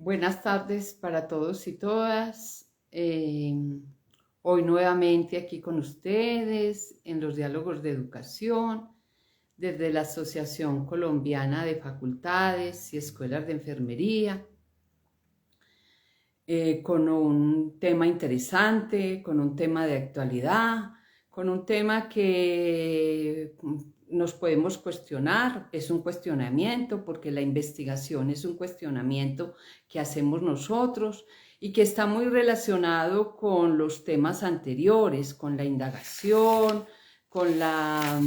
Buenas tardes para todos y todas. Hoy nuevamente aquí con ustedes en los diálogos de educación desde la Asociación Colombiana de Facultades y Escuelas de Enfermería, con un tema interesante, con un tema de actualidad, con un tema que nos podemos cuestionar, es un cuestionamiento porque la investigación es un cuestionamiento que hacemos nosotros y que está muy relacionado con los temas anteriores, con la indagación, con la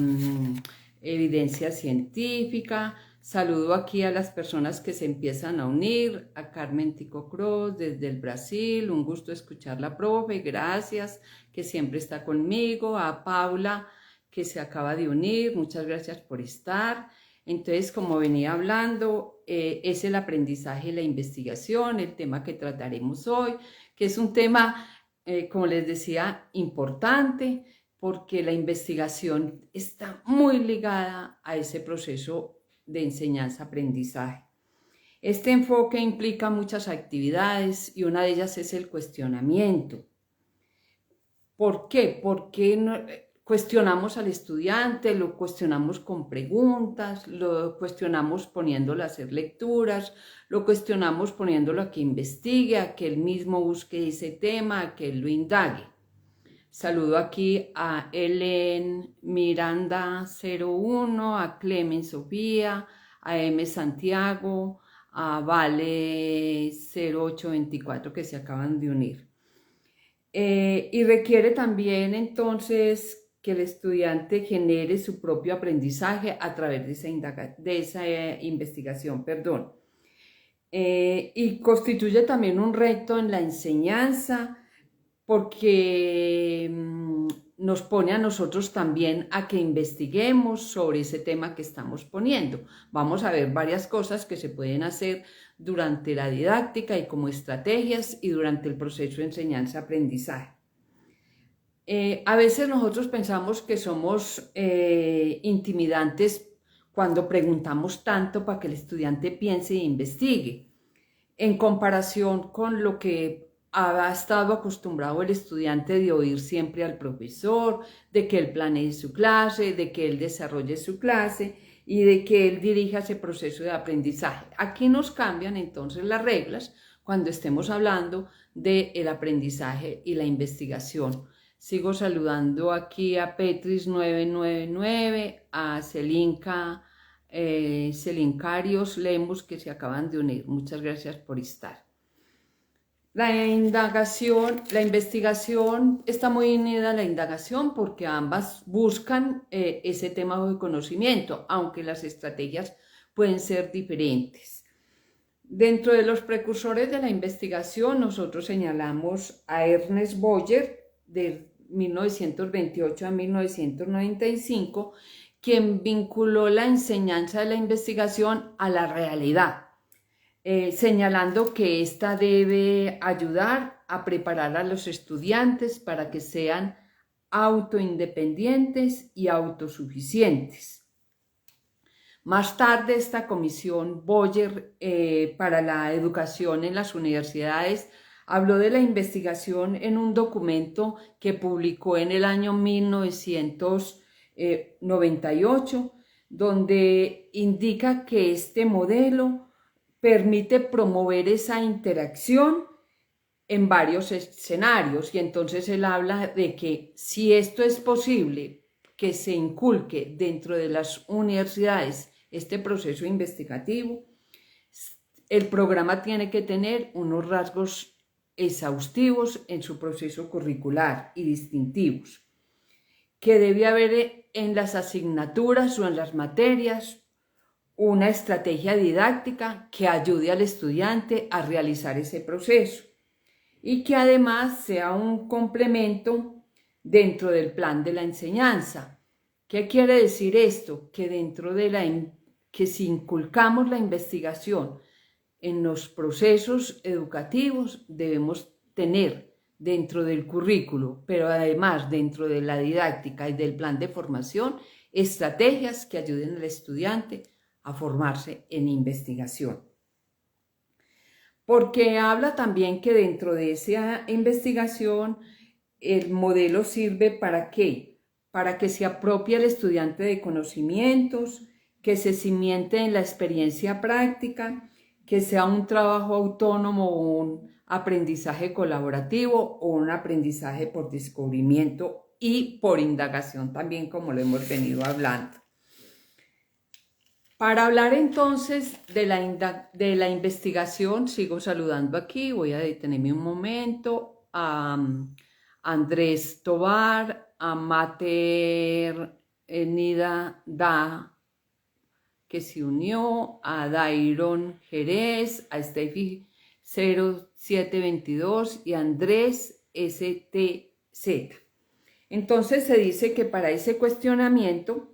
evidencia científica. Saludo aquí a las personas que se empiezan a unir, a Carmen Tico Cruz desde el Brasil, un gusto escucharla, profe, gracias, que siempre está conmigo, a Paula, que se acaba de unir, muchas gracias por estar. Entonces, como venía hablando, es el aprendizaje y la investigación, el tema que trataremos hoy, que es un tema, como les decía, importante, porque la investigación está muy ligada a ese proceso de enseñanza-aprendizaje. Este enfoque implica muchas actividades y una de ellas es el cuestionamiento. ¿Por qué? Porque cuestionamos al estudiante, lo cuestionamos con preguntas, lo cuestionamos poniéndolo a hacer lecturas, lo cuestionamos poniéndolo a que investigue, a que él mismo busque ese tema, a que él lo indague. Saludo aquí a Ellen Miranda 01, a Clemen Sofía, a M Santiago, a Vale 0824 que se acaban de unir. Y requiere también entonces que el estudiante genere su propio aprendizaje a través de esa investigación. Y constituye también un reto en la enseñanza porque nos pone a nosotros también a que investiguemos sobre ese tema que estamos poniendo. Vamos a ver varias cosas que se pueden hacer durante la didáctica y como estrategias y durante el proceso de enseñanza-aprendizaje. A veces nosotros pensamos que somos intimidantes cuando preguntamos tanto para que el estudiante piense e investigue, en comparación con lo que ha estado acostumbrado el estudiante de oír siempre al profesor, de que él planee su clase, de que él desarrolle su clase y de que él dirija ese proceso de aprendizaje. Aquí nos cambian entonces las reglas cuando estemos hablando del aprendizaje y la investigación. Sigo saludando aquí a Petris 999, a Celincarios Lemus que se acaban de unir. Muchas gracias por estar. La investigación está muy unida a la indagación porque ambas buscan ese tema de conocimiento, aunque las estrategias pueden ser diferentes. Dentro de los precursores de la investigación, nosotros señalamos a Ernest Boyer, de 1928 a 1995, quien vinculó la enseñanza de la investigación a la realidad. Señalando que ésta debe ayudar a preparar a los estudiantes para que sean autoindependientes y autosuficientes. Más tarde, esta comisión Boyer para la educación en las universidades habló de la investigación en un documento que publicó en el año 1998, donde indica que este modelo permite promover esa interacción en varios escenarios y entonces él habla de que si esto es posible que se inculque dentro de las universidades este proceso investigativo, el programa tiene que tener unos rasgos exhaustivos en su proceso curricular y distintivos, que debe haber en las asignaturas o en las materias una estrategia didáctica que ayude al estudiante a realizar ese proceso y que además sea un complemento dentro del plan de la enseñanza. ¿Qué quiere decir esto? Que que si inculcamos la investigación en los procesos educativos debemos tener dentro del currículo, pero además dentro de la didáctica y del plan de formación, estrategias que ayuden al estudiante a formarse en investigación. porque habla también que dentro de esa investigación el modelo sirve ¿para qué? Para que se apropie el estudiante de conocimientos, que se cimiente en la experiencia práctica, que sea un trabajo autónomo o un aprendizaje colaborativo o un aprendizaje por descubrimiento y por indagación también, como lo hemos venido hablando. Para hablar entonces de la investigación, sigo saludando aquí, voy a detenerme un momento a Andrés Tobar, a Mater Nida Da, que se unió, a Dairon Jerez, a Steffi 0722 y a Andrés STZ. Entonces se dice que para ese cuestionamiento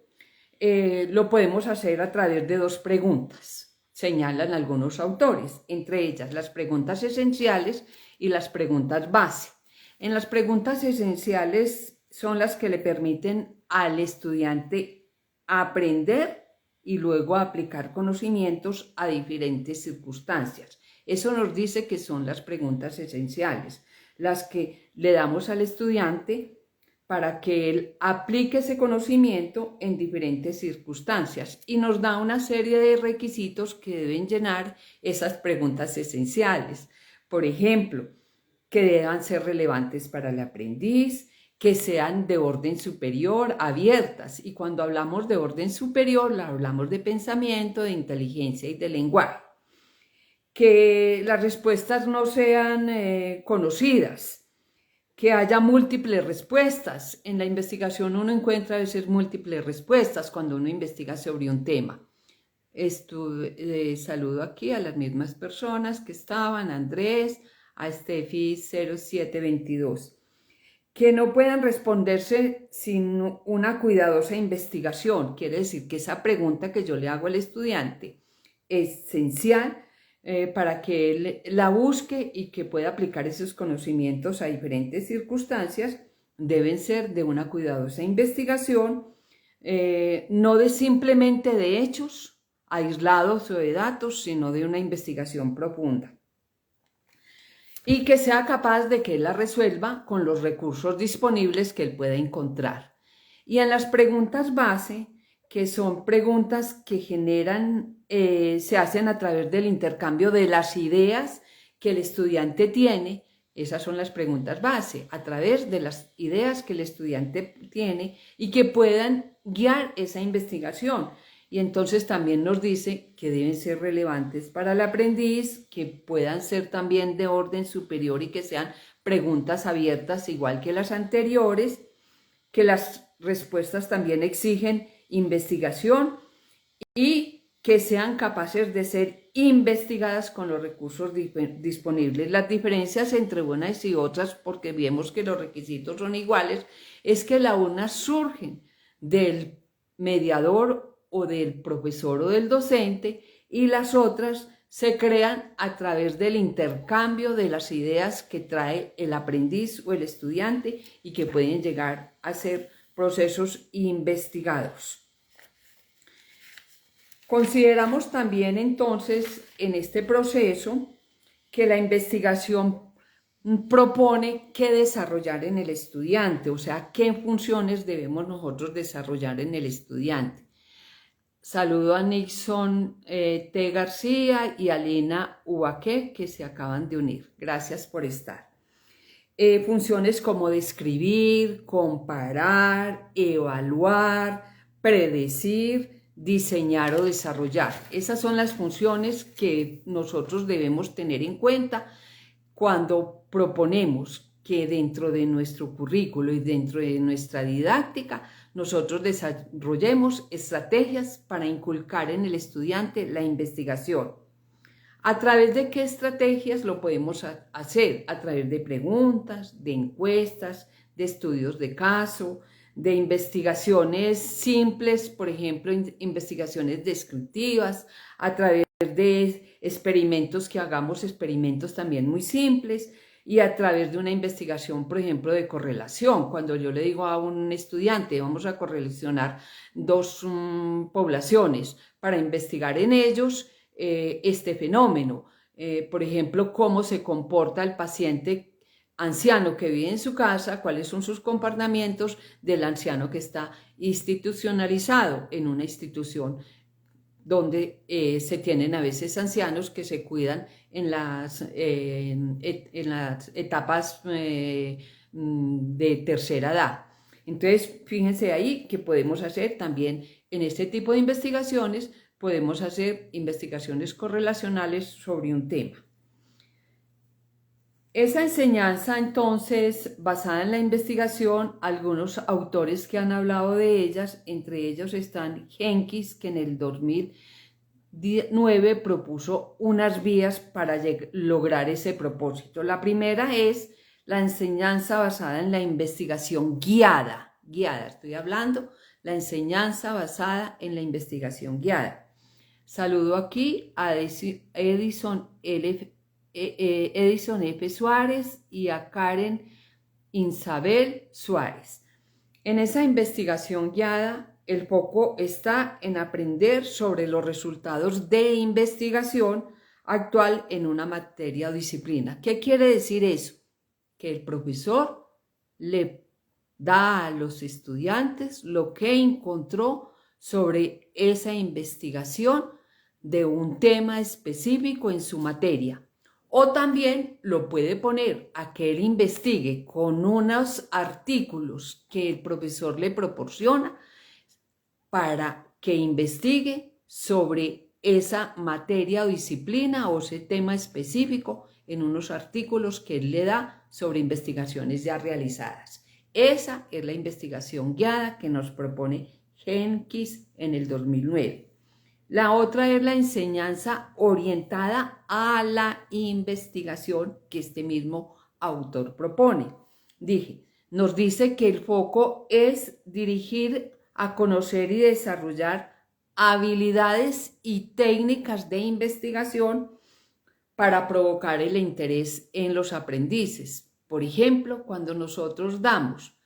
lo podemos hacer a través de dos preguntas, señalan algunos autores, entre ellas las preguntas esenciales y las preguntas base. En las preguntas esenciales son las que le permiten al estudiante aprender y luego aplicar conocimientos a diferentes circunstancias. Eso nos dice que son las preguntas esenciales, las que le damos al estudiante para que él aplique ese conocimiento en diferentes circunstancias y nos da una serie de requisitos que deben llenar esas preguntas esenciales. Por ejemplo, que deban ser relevantes para el aprendiz, que sean de orden superior, abiertas. Y cuando hablamos de orden superior, hablamos de pensamiento, de inteligencia y de lenguaje. Que las respuestas no sean conocidas, que haya múltiples respuestas. En la investigación uno encuentra a veces múltiples respuestas cuando uno investiga sobre un tema. Saludo aquí a las mismas personas que estaban, a Andrés, a Steffi 0722. Que no puedan responderse sin una cuidadosa investigación. Quiere decir que esa pregunta que yo le hago al estudiante es esencial para que él la busque y que pueda aplicar esos conocimientos a diferentes circunstancias, deben ser de una cuidadosa investigación, no de simplemente de hechos aislados o de datos, sino de una investigación profunda. Y que sea capaz de que él la resuelva con los recursos disponibles que él pueda encontrar. Y en las preguntas base, que son preguntas que se hacen a través del intercambio de las ideas que el estudiante tiene. Esas son las preguntas base, a través de las ideas que el estudiante tiene y que puedan guiar esa investigación. Y entonces también nos dice que deben ser relevantes para el aprendiz, que puedan ser también de orden superior y que sean preguntas abiertas igual que las anteriores, que las respuestas también exigen investigación y que sean capaces de ser investigadas con los recursos disponibles. Las diferencias entre unas y otras, porque vemos que los requisitos son iguales, es que las unas surgen del mediador o del profesor o del docente y las otras se crean a través del intercambio de las ideas que trae el aprendiz o el estudiante y que pueden llegar a ser procesos investigados. Consideramos también entonces en este proceso que la investigación propone qué desarrollar en el estudiante, o sea, qué funciones debemos nosotros desarrollar en el estudiante. Saludo a Nixon T. García y a Lina Ubaque que se acaban de unir. Gracias por estar. Funciones como describir, comparar, evaluar, predecir, diseñar o desarrollar. Esas son las funciones que nosotros debemos tener en cuenta cuando proponemos que dentro de nuestro currículo y dentro de nuestra didáctica nosotros desarrollemos estrategias para inculcar en el estudiante la investigación. ¿A través de qué estrategias lo podemos hacer? A través de preguntas, de encuestas, de estudios de caso, de investigaciones simples, por ejemplo, investigaciones descriptivas, a través de experimentos que hagamos, experimentos también muy simples, y a través de una investigación, por ejemplo, de correlación. Cuando yo le digo a un estudiante, vamos a correlacionar dos poblaciones para investigar en ellos este fenómeno. por ejemplo, cómo se comporta el paciente anciano que vive en su casa, cuáles son sus comportamientos del anciano que está institucionalizado en una institución donde se tienen a veces ancianos que se cuidan en las etapas de tercera edad. Entonces, fíjense ahí que podemos hacer también en este tipo de investigaciones, podemos hacer investigaciones correlacionales sobre un tema. Esa enseñanza, entonces, basada en la investigación, algunos autores que han hablado de ellas, entre ellos están Jenkins, que en el 2009 propuso unas vías para lograr ese propósito. La primera es la enseñanza basada en la investigación guiada. Estoy hablando, la enseñanza basada en la investigación guiada. Saludo aquí a Edison F. Suárez y a Karen Isabel Suárez. En esa investigación guiada, el foco está en aprender sobre los resultados de investigación actual en una materia o disciplina. ¿Qué quiere decir eso? Que el profesor le da a los estudiantes lo que encontró sobre esa investigación de un tema específico en su materia. O también lo puede poner a que él investigue con unos artículos que el profesor le proporciona para que investigue sobre esa materia o disciplina o ese tema específico en unos artículos que él le da sobre investigaciones ya realizadas. Esa es la investigación guiada que nos propone Jenkins en el 2009. La otra es la enseñanza orientada a la investigación que este mismo autor propone. Nos dice que el foco es dirigir a conocer y desarrollar habilidades y técnicas de investigación para provocar el interés en los aprendices. Por ejemplo, cuando nosotros damos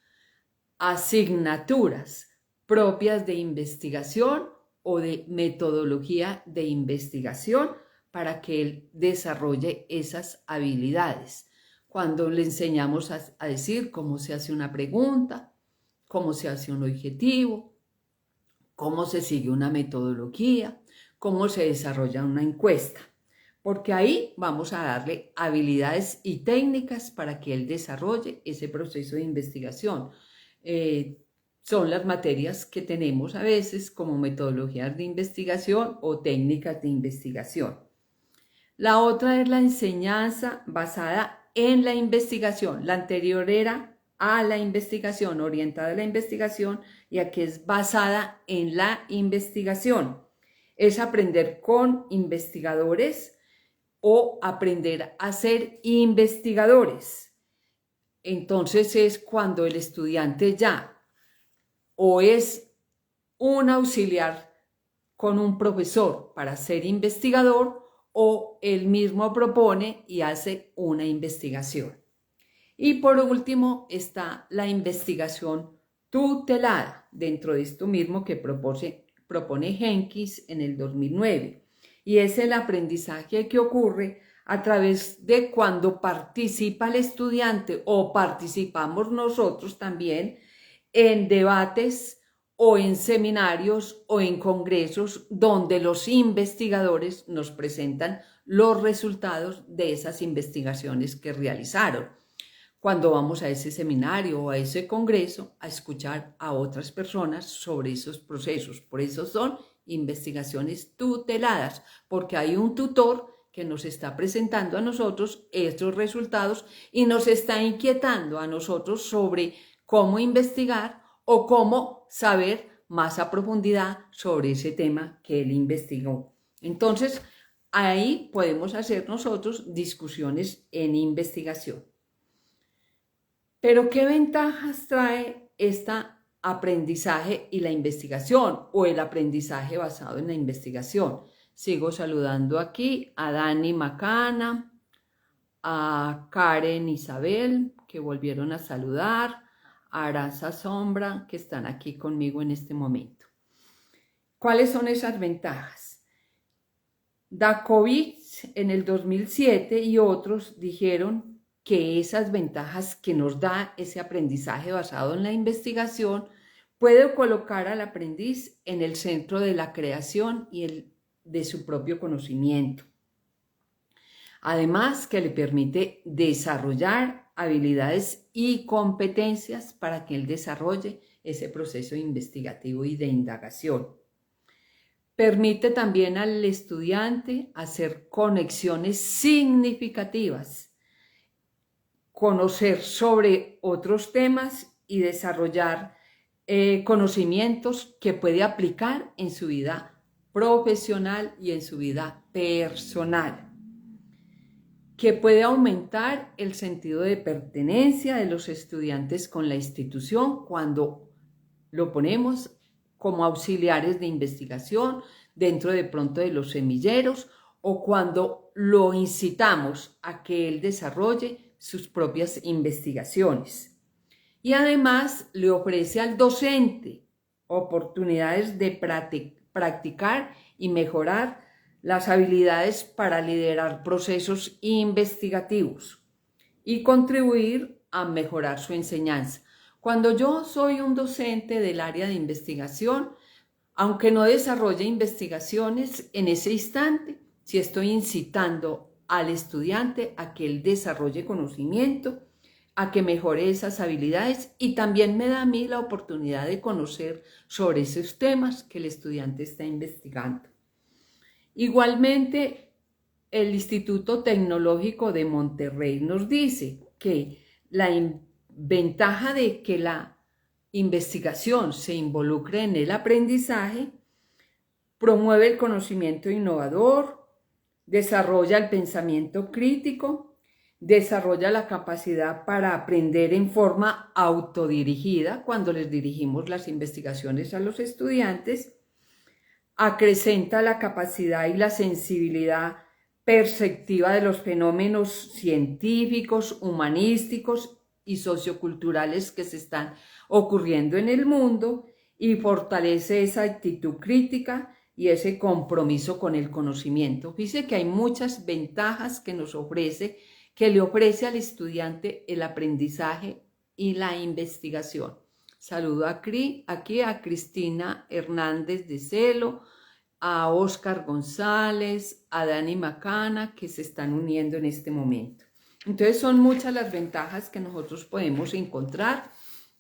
asignaturas propias de investigación o de metodología de investigación para que él desarrolle esas habilidades. Cuando le enseñamos a decir cómo se hace una pregunta, cómo se hace un objetivo, cómo se sigue una metodología, cómo se desarrolla una encuesta. Porque ahí vamos a darle habilidades y técnicas para que él desarrolle ese proceso de investigación. Son las materias que tenemos a veces como metodologías de investigación o técnicas de investigación. La otra es la enseñanza basada en la investigación. La anterior era a la investigación, orientada a la investigación, y aquí es basada en la investigación. Es aprender con investigadores o aprender a ser investigadores. Entonces es cuando el estudiante ya o es un auxiliar con un profesor para ser investigador o él mismo propone y hace una investigación. Y por último está la investigación tutelada dentro de esto mismo que propone Jenkins en el 2009. Y es el aprendizaje que ocurre a través de cuando participa el estudiante o participamos nosotros también en debates o en seminarios o en congresos donde los investigadores nos presentan los resultados de esas investigaciones que realizaron. Cuando vamos a ese seminario o a ese congreso a escuchar a otras personas sobre esos procesos. Por eso son investigaciones tuteladas, porque hay un tutor que nos está presentando a nosotros estos resultados y nos está inquietando a nosotros sobre cómo investigar o cómo saber más a profundidad sobre ese tema que él investigó. Entonces, ahí podemos hacer nosotros discusiones en investigación. Pero, ¿qué ventajas trae este aprendizaje y la investigación o el aprendizaje basado en la investigación? Sigo saludando aquí a Dani Macana, a Karen Isabel, que volvieron a saludar, a Aranza Sombra, que están aquí conmigo en este momento. ¿Cuáles son esas ventajas? Dakovic en el 2007 y otros dijeron que esas ventajas que nos da ese aprendizaje basado en la investigación puede colocar al aprendiz en el centro de la creación y de su propio conocimiento. Además, que le permite desarrollar habilidades y competencias para que él desarrolle ese proceso investigativo y de indagación. Permite también al estudiante hacer conexiones significativas, conocer sobre otros temas y desarrollar conocimientos que puede aplicar en su vida profesional y en su vida personal, que puede aumentar el sentido de pertenencia de los estudiantes con la institución cuando lo ponemos como auxiliares de investigación dentro de pronto de los semilleros o cuando lo incitamos a que él desarrolle sus propias investigaciones. Y además le ofrece al docente oportunidades de practicar y mejorar las habilidades para liderar procesos investigativos y contribuir a mejorar su enseñanza. Cuando yo soy un docente del área de investigación, aunque no desarrolle investigaciones en ese instante, sí estoy incitando al estudiante a que él desarrolle conocimiento, a que mejore esas habilidades y también me da a mí la oportunidad de conocer sobre esos temas que el estudiante está investigando. Igualmente, el Instituto Tecnológico de Monterrey nos dice que la ventaja de que la investigación se involucre en el aprendizaje promueve el conocimiento innovador, desarrolla el pensamiento crítico, desarrolla la capacidad para aprender en forma autodirigida cuando les dirigimos las investigaciones a los estudiantes, acrecenta la capacidad y la sensibilidad perceptiva de los fenómenos científicos, humanísticos y socioculturales que se están ocurriendo en el mundo y fortalece esa actitud crítica y ese compromiso con el conocimiento. Fíjese que hay muchas ventajas que le ofrece al estudiante el aprendizaje y la investigación. Saludo aquí a Cristina Hernández de Celo, a Oscar González, a Dani Macana, que se están uniendo en este momento. Entonces son muchas las ventajas que nosotros podemos encontrar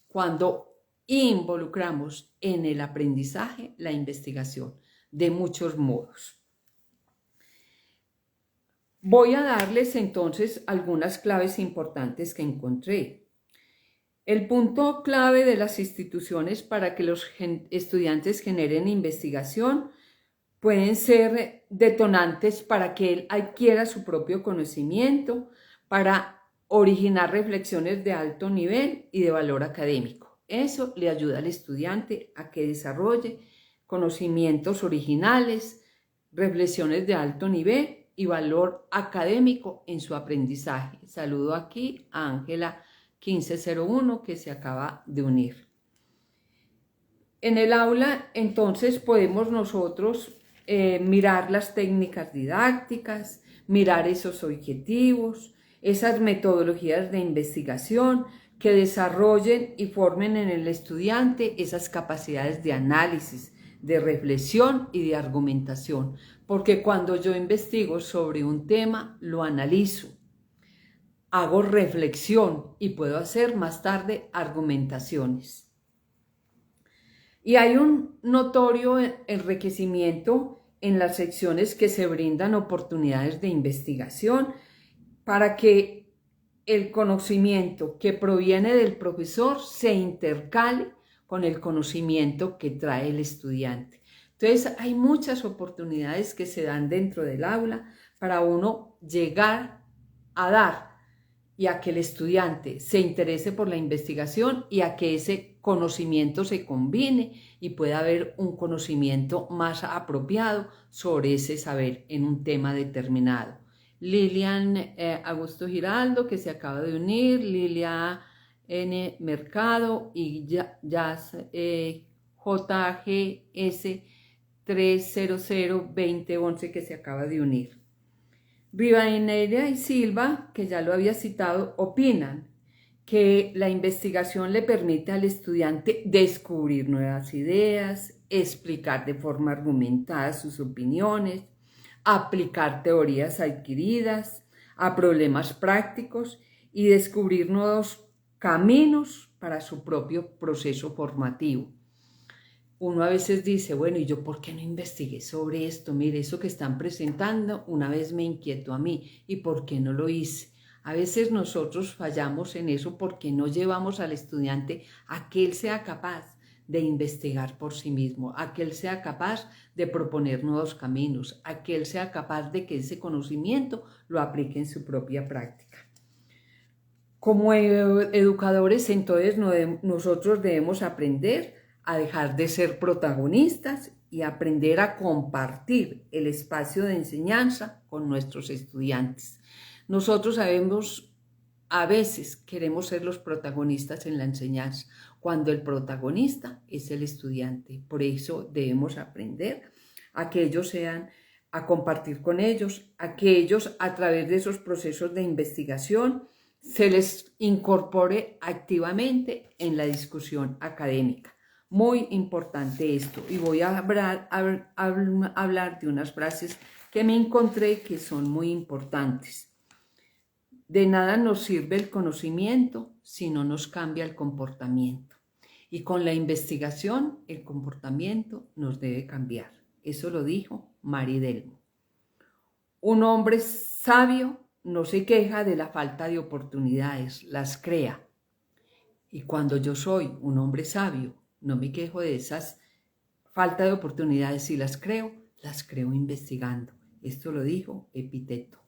cuando involucramos en el aprendizaje la investigación, de muchos modos. Voy a darles entonces algunas claves importantes que encontré. El punto clave de las instituciones para que los estudiantes generen investigación pueden ser detonantes para que él adquiera su propio conocimiento, para originar reflexiones de alto nivel y de valor académico. Eso le ayuda al estudiante a que desarrolle conocimientos originales, reflexiones de alto nivel y valor académico en su aprendizaje. Saludo aquí a Ángela 1501 que se acaba de unir. En el aula entonces podemos nosotros mirar las técnicas didácticas, mirar esos objetivos, esas metodologías de investigación que desarrollen y formen en el estudiante esas capacidades de análisis, de reflexión y de argumentación, porque cuando yo investigo sobre un tema, lo analizo, hago reflexión y puedo hacer más tarde argumentaciones. Y hay un notorio enriquecimiento en las secciones que se brindan oportunidades de investigación para que el conocimiento que proviene del profesor se intercale con el conocimiento que trae el estudiante. Entonces hay muchas oportunidades que se dan dentro del aula para uno llegar a dar y a que el estudiante se interese por la investigación y a que ese conocimiento se combine y pueda haber un conocimiento más apropiado sobre ese saber en un tema determinado. Lilian Augusto Giraldo, que se acaba de unir, Lilia N. Mercado y Jazz JGS 300-2011 que se acaba de unir. Rivadeneira y Silva, que ya lo había citado, opinan que la investigación le permite al estudiante descubrir nuevas ideas, explicar de forma argumentada sus opiniones, aplicar teorías adquiridas a problemas prácticos y descubrir nuevos caminos para su propio proceso formativo. Uno a veces dice, bueno, ¿y yo por qué no investigué sobre esto? Mire, eso que están presentando una vez me inquietó a mí, ¿y por qué no lo hice? A veces nosotros fallamos en eso porque no llevamos al estudiante a que él sea capaz de investigar por sí mismo, a que él sea capaz de proponer nuevos caminos, a que él sea capaz de que ese conocimiento lo aplique en su propia práctica. Como educadores, entonces, nosotros debemos aprender a dejar de ser protagonistas y aprender a compartir el espacio de enseñanza con nuestros estudiantes. Nosotros sabemos, a veces queremos ser los protagonistas en la enseñanza, cuando el protagonista es el estudiante. Por eso debemos aprender a que ellos sean, a compartir con ellos, a que ellos a través de esos procesos de investigación se les incorpore activamente en la discusión académica. Muy importante esto, y voy a hablar de unas frases que me encontré que son muy importantes. De nada nos sirve el conocimiento si no nos cambia el comportamiento. Y con la investigación, el comportamiento nos debe cambiar. Eso lo dijo Mary Delmo. Un hombre sabio no se queja de la falta de oportunidades, las crea. Y cuando yo soy un hombre sabio, no me quejo de esas falta de oportunidades y las creo investigando. Esto lo dijo Epicteto.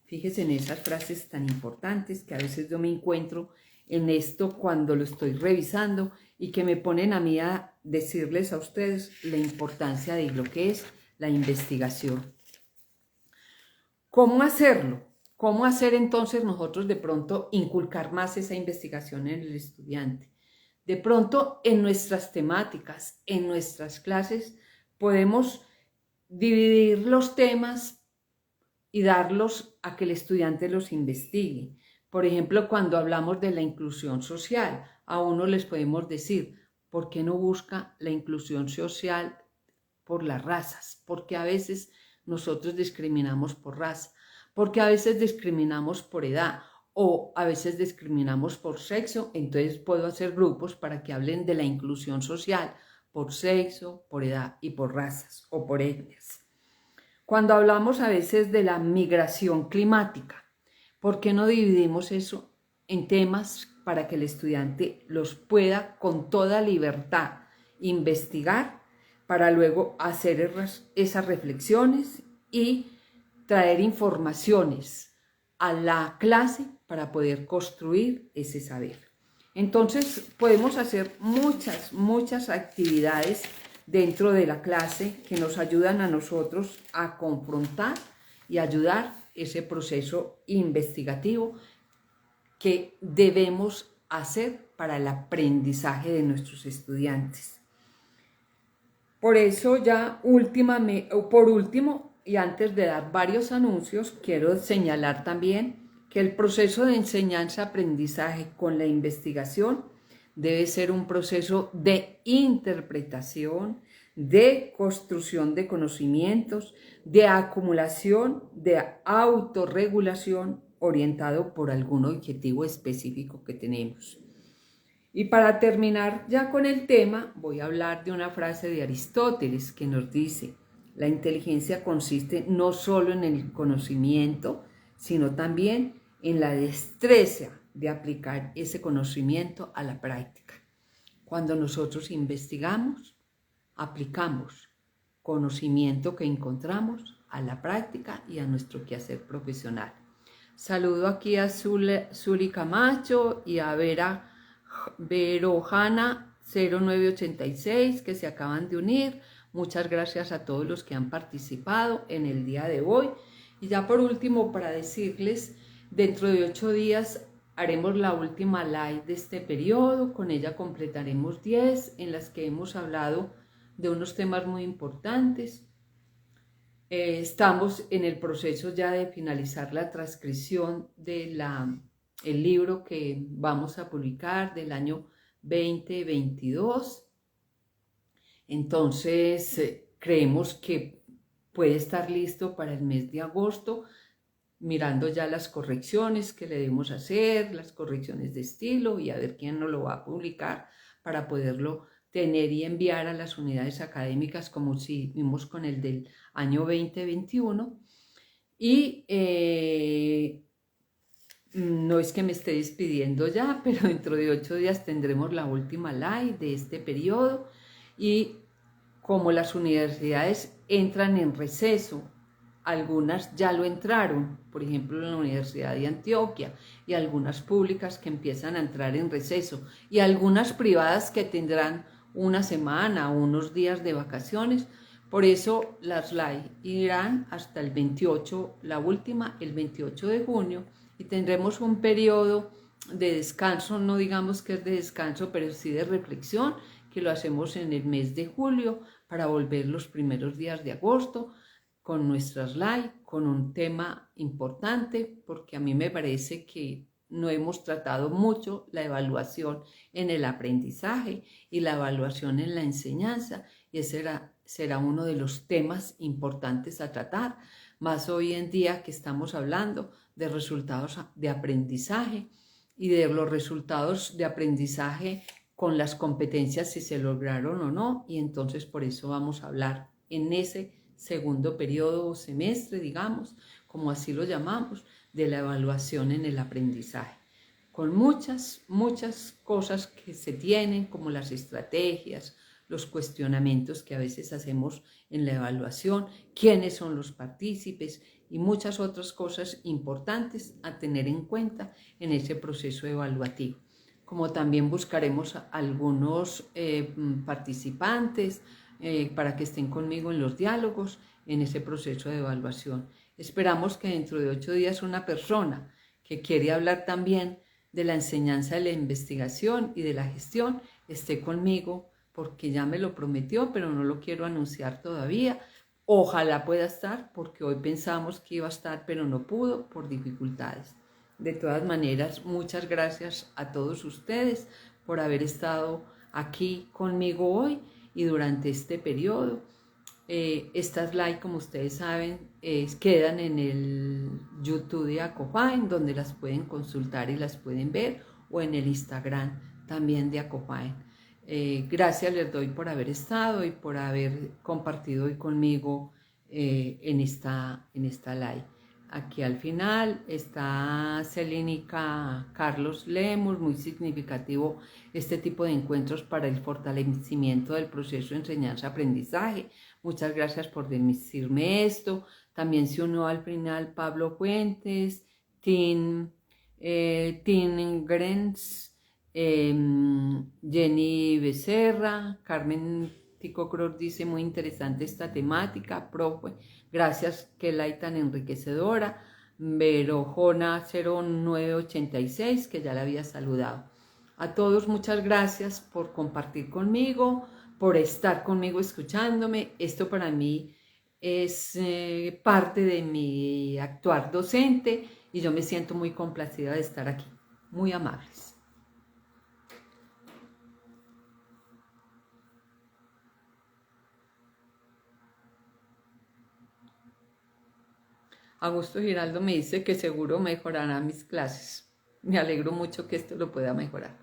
Fíjense en esas frases tan importantes que a veces yo me encuentro en esto cuando lo estoy revisando y que me ponen a mí a decirles a ustedes la importancia de lo que es la investigación. ¿Cómo hacerlo? ¿Cómo hacer entonces nosotros de pronto inculcar más esa investigación en el estudiante? De pronto en nuestras temáticas, en nuestras clases, podemos dividir los temas y darlos a que el estudiante los investigue. Por ejemplo, cuando hablamos de la inclusión social, a uno les podemos decir, ¿por qué no busca la inclusión social por las razas? Porque a veces nosotros discriminamos por raza, porque a veces discriminamos por edad o a veces discriminamos por sexo. Entonces puedo hacer grupos para que hablen de la inclusión social por sexo, por edad y por razas o por etnias. Cuando hablamos a veces de la migración climática, ¿por qué no dividimos eso en temas para que el estudiante los pueda con toda libertad investigar para luego hacer esas reflexiones y traer informaciones a la clase para poder construir ese saber? Entonces podemos hacer muchas actividades dentro de la clase que nos ayudan a nosotros a confrontar y ayudar ese proceso investigativo que debemos hacer para el aprendizaje de nuestros estudiantes. Por eso por último, y antes de dar varios anuncios, quiero señalar también que el proceso de enseñanza-aprendizaje con la investigación debe ser un proceso de interpretación, de construcción de conocimientos, de acumulación, de autorregulación orientado por algún objetivo específico que tenemos. Y para terminar ya con el tema, voy a hablar de una frase de Aristóteles que nos dice: la inteligencia consiste no solo en el conocimiento, sino también en la destreza de aplicar ese conocimiento a la práctica. Cuando nosotros investigamos, aplicamos conocimiento que encontramos a la práctica y a nuestro quehacer profesional. Saludo aquí a Zuli Camacho y a Verojana 0986 que se acaban de unir. Muchas gracias a todos los que han participado en el día de hoy. Y ya por último, para decirles, dentro de 8 días haremos la última live de este periodo. Con ella completaremos 10 en las que hemos hablado de unos temas muy importantes. Estamos en el proceso ya de finalizar la transcripción de el libro que vamos a publicar del año 2022. Entonces, creemos que puede estar listo para el mes de agosto, mirando ya las correcciones que le debemos hacer, las correcciones de estilo y a ver quién nos lo va a publicar para poderlo tener y enviar a las unidades académicas como si vimos con el del año 2021. Y no es que me esté despidiendo ya, pero dentro de 8 días tendremos la última live de este periodo y como las universidades entran en receso, algunas ya lo entraron, por ejemplo la Universidad de Antioquia, y algunas públicas que empiezan a entrar en receso, y algunas privadas que tendrán una semana o unos días de vacaciones. Por eso las live irán hasta el 28, la última el 28 de junio, y tendremos un periodo de descanso, no digamos que es de descanso, pero sí de reflexión, que lo hacemos en el mes de julio para volver los primeros días de agosto con nuestras live, con un tema importante, porque a mí me parece que no hemos tratado mucho la evaluación en el aprendizaje y la evaluación en la enseñanza, y ese será uno de los temas importantes a tratar, más hoy en día que estamos hablando de resultados de aprendizaje y de los resultados de aprendizaje con las competencias si se lograron o no, y entonces por eso vamos a hablar en ese segundo periodo o semestre, digamos, como así lo llamamos, de la evaluación en el aprendizaje, con muchas cosas que se tienen, como las estrategias, los cuestionamientos que a veces hacemos en la evaluación, quiénes son los partícipes y muchas otras cosas importantes a tener en cuenta en ese proceso evaluativo. Como también buscaremos a algunos participantes para que estén conmigo en los diálogos en ese proceso de evaluación. Esperamos que dentro de 8 días una persona que quiere hablar también de la enseñanza de la investigación y de la gestión esté conmigo, porque ya me lo prometió, pero no lo quiero anunciar todavía. Ojalá pueda estar, porque hoy pensamos que iba a estar, pero no pudo por dificultades. De todas maneras, muchas gracias a todos ustedes por haber estado aquí conmigo hoy y durante este periodo. Estas live, como ustedes saben, quedan en el YouTube de Acopaen, donde las pueden consultar y las pueden ver, o en el Instagram también de Acopaen. Gracias les doy por haber estado y por haber compartido hoy conmigo en esta live. Aquí al final está Celínica Carlos Lemus, muy significativo este tipo de encuentros para el fortalecimiento del proceso de enseñanza-aprendizaje. Muchas gracias por decirme esto. También se unió al final Pablo Fuentes, Tim Grenz, Jenny Becerra, Carmen Tico Cruz dice muy interesante esta temática, profe. Gracias, que la tan enriquecedora. Verojona 0986, que ya la había saludado. A todos muchas gracias por compartir conmigo, por estar conmigo escuchándome. Esto para mí es parte de mi actuar docente y yo me siento muy complacida de estar aquí. Muy amables. Augusto Giraldo me dice que seguro mejorará mis clases. Me alegro mucho que esto lo pueda mejorar.